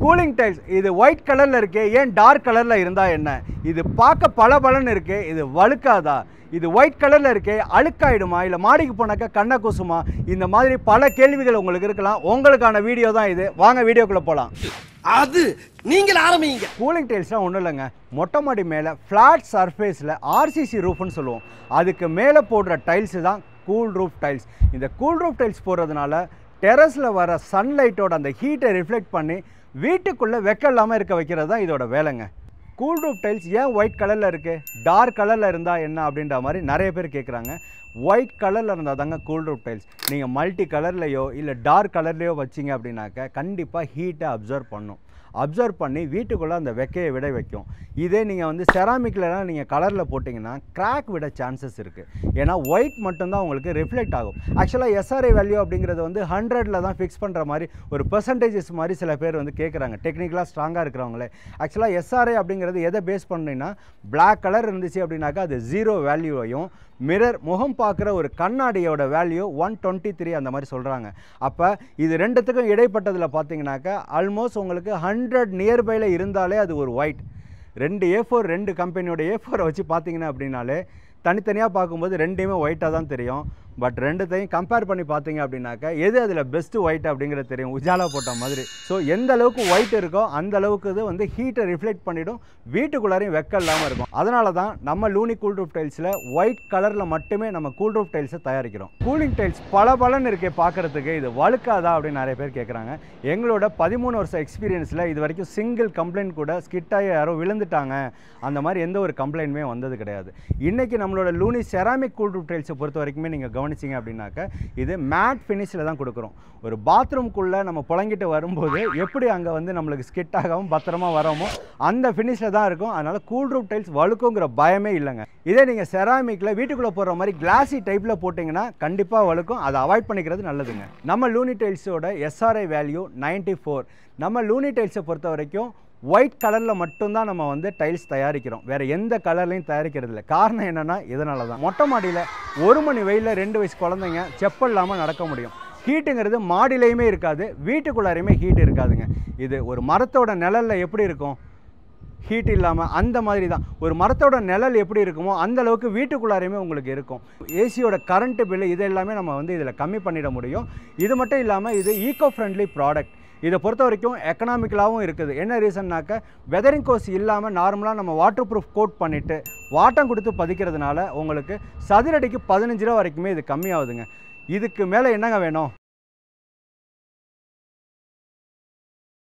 Cooling tiles இது white கலரில் இருக்கே, ஏன் டார்க் கலரில் இருந்தால் என்ன? இது பார்க்க பளபளன்னு இருக்கே, இது வழுக்காதா? இது ஒயிட் கலரில் இருக்கே, அழுக்காயிடுமா? இல்லை மாடிக்கு போனாக்கா கண்ணை கூசுமா? இந்த மாதிரி பல கேள்விகள் உங்களுக்கு இருக்கலாம். உங்களுக்கான வீடியோ தான் இது. வாங்க வீடியோக்குள்ளே போகலாம். அது நீங்கள் ஆரம்பிங்க. கூலிங் டைல்ஸ்லாம் ஒன்றும் இல்லைங்க, மொட்டை மாடி மேலே ஃப்ளாட் சர்ஃபேஸில் ஆர்சிசி ரூஃப்னு சொல்லுவோம். அதுக்கு மேலே போடுற டைல்ஸு தான் கூல் ரூஃப் டைல்ஸ். இந்த கூல் ரூஃப் டைல்ஸ் போடுறதுனால டெரஸில் வர சன்லைட்டோட அந்த ஹீட்டை ரிஃப்ளெக்ட் பண்ணி வீட்டுக்குள்ளே வெக்க இல்லாமல் இருக்க வைக்கிறது தான் இதோட வேலைங்க. கூல் ரூஃப் டைல்ஸ் ஏன் ஒயிட் கலரில் இருக்குது, டார்க் கலரில் இருந்தால் என்ன அப்படின்ற மாதிரி நிறைய பேர் கேட்குறாங்க. ஒயிட் கலரில் இருந்தால் தாங்க கூல் ரூஃப் டைல்ஸ். நீங்கள் மல்டி கலர்லையோ இல்லை டார்க் கலர்லையோ வச்சிங்க அப்படின்னாக்க கண்டிப்பாக ஹீட்டை அப்சர்வ் பண்ணி வீட்டுக்குள்ளே அந்த வெக்கையை விட வைக்கும். இதே நீங்கள் வந்து செராமிக்லாம் நீங்கள் கலரில் போட்டிங்கன்னா கிராக் விட சான்சஸ் இருக்குது. ஏன்னா ஒயிட் மட்டும்தான் உங்களுக்கு ரிஃப்ளெக்ட் ஆகும். ஆக்சுவலாக எஸ்ஆர்ஐ வேல்யூ அப்படிங்கிறது வந்து 100ல் தான் ஃபிக்ஸ் பண்ணுற மாதிரி ஒரு பெர்சன்டேஜஸ் மாதிரி சில பேர் வந்து கேட்குறாங்க, டெக்னிக்கலாக ஸ்ட்ராங்காக இருக்கிறவங்களே. ஆக்சுவலாக எஸ்ஆர்ஐ அப்படிங்கிறது எதை பேஸ் பண்ணிங்கன்னா, பிளாக் கலர் இருந்துச்சு அப்படின்னாக்கா அது 0 வேல்யூவையும், மிரர் முகம் பார்க்குற ஒரு கண்ணாடியோட வேல்யூ 123 அந்த மாதிரி சொல்கிறாங்க. அப்போ இது ரெண்டுத்துக்கும் இடைப்பட்டதில் பார்த்தீங்கன்னாக்கா ஆல்மோஸ்ட் உங்களுக்கு 100 நியர்பையில் இருந்தாலே அது ஒரு ஒயிட். ரெண்டு கம்பெனியோட A4 வச்சு பார்த்தீங்கன்னா அப்படின்னாலே தனித்தனியாக பார்க்கும்போது ரெண்டையுமே ஒயிட்டாக தான் தெரியும். பட் ரெண்டுத்தையும் கம்பேர் பண்ணி பார்த்தீங்க அப்படின்னாக்கா எது அதில் பெஸ்ட்டு ஒயிட் அப்படிங்கிறது தெரியும், உஜாலா போட்ட மாதிரி. ஸோ எந்த அளவுக்கு ஒயிட் இருக்கோ அந்த அளவுக்கு இது வந்து ஹீட்டை ரிஃப்ளெக்ட் பண்ணிவிடும், வீட்டுக்குள்ளாரையும் வெக்க இல்லாமல் இருக்கும். அதனால தான் நம்ம லூனி கூல் ரூஃப் டைல்ஸில் ஒயிட் கலரில் மட்டுமே நம்ம கூல் ரூஃப் டைல்ஸை தயாரிக்கிறோம். கூலிங் டைல்ஸ் பளபளன்னு இருக்கே பார்க்குறதுக்கு, இது வழுக்காதா அப்படின்னு நிறைய பேர் கேட்குறாங்க. எங்களோட 13 வருஷம் எக்ஸ்பீரியன்ஸில் இது வரைக்கும் சிங்கிள் கம்ப்ளைண்ட் கூட ஸ்கிட்டாகி யாரோ விழுந்துட்டாங்க அந்த மாதிரி எந்த ஒரு கம்ப்ளைண்ட்டுமே வந்தது கிடையாது. இன்றைக்கி நம்மளோட லூனி செராமிக் கூல் ரூஃப் டைல்ஸை பொறுத்த வரைக்குமே நீங்கள் கவனிச்சிங்க அப்படின்னாக்க இது மேட் ஃபினிஷில் தான் கொடுக்குறோம். ஒரு பாத்ரூம்குள்ளே நம்ம புழங்கிட்டு வரும்போது எப்படி அங்கே வந்து நம்மளுக்கு ஸ்கிட் ஆகாமல் பத்திரமா வரோமோ அந்த ஃபினிஷில் தான் இருக்கும். அதனால் கூல் ரூஃப் டைல்ஸ் வழுக்குங்கிற பயமே இல்லைங்க. இதே நீங்கள் செராமிக்கில் வீட்டுக்குள்ளே போடுற மாதிரி கிளாஸி டைப்பில் போட்டிங்கன்னா கண்டிப்பாக வழுக்கும். அதை அவாய்ட் பண்ணிக்கிறது நல்லதுங்க. நம்ம லூனி டைல்ஸோட எஸ்ஆர்ஐ வேல்யூ 94. நம்ம லூனி டைல்ஸை பொறுத்த வரைக்கும் ஒயிட் கலரில் மட்டும்தான் நம்ம வந்து டைல்ஸ் தயாரிக்கிறோம், வேறு எந்த கலர்லையும் தயாரிக்கிறது இல்லை. காரணம் என்னென்னா இதனால தான். மொட்டை மாடியில் 1 மணி வெயிலில் 2 வயசு குழந்தைங்க செப்பல் இல்லாமல் நடக்க முடியும். ஹீட்டுங்கிறது மாடிலையுமே இருக்காது, வீட்டுக்குள்ளாரையுமே ஹீட் இருக்காதுங்க. இது ஒரு மரத்தோட நிழலில் எப்படி இருக்கும், ஹீட் இல்லாமல் அந்த மாதிரி தான். ஒரு மரத்தோட நிழல் எப்படி இருக்குமோ அந்த அளவுக்கு வீட்டுக்குள்ளாரையுமே உங்களுக்கு இருக்கும். ஏசியோட கரண்ட்டு பில்லு இது எல்லாமே நம்ம வந்து இதில் கம்மி பண்ணிட முடியும். இது மட்டும் இல்லாமல் இது ஈகோ ஃப்ரெண்ட்லி ப்ராடக்ட். இதை பொறுத்த வரைக்கும் எக்கனாமிக்கலாகவும் இருக்குது. என்ன ரீசன்னாக்க வெதரிங் கோர்ஸ் இல்லாமல் நார்மலாக நம்ம வாட்டர் ப்ரூஃப் கோட் பண்ணிவிட்டு வாட்டம் கொடுத்து பதிக்கிறதுனால உங்களுக்கு சதுரடிக்கு 15 ரூபா வரைக்குமே இது கம்மியாகுதுங்க. இதுக்கு மேலே என்னங்க வேணும்?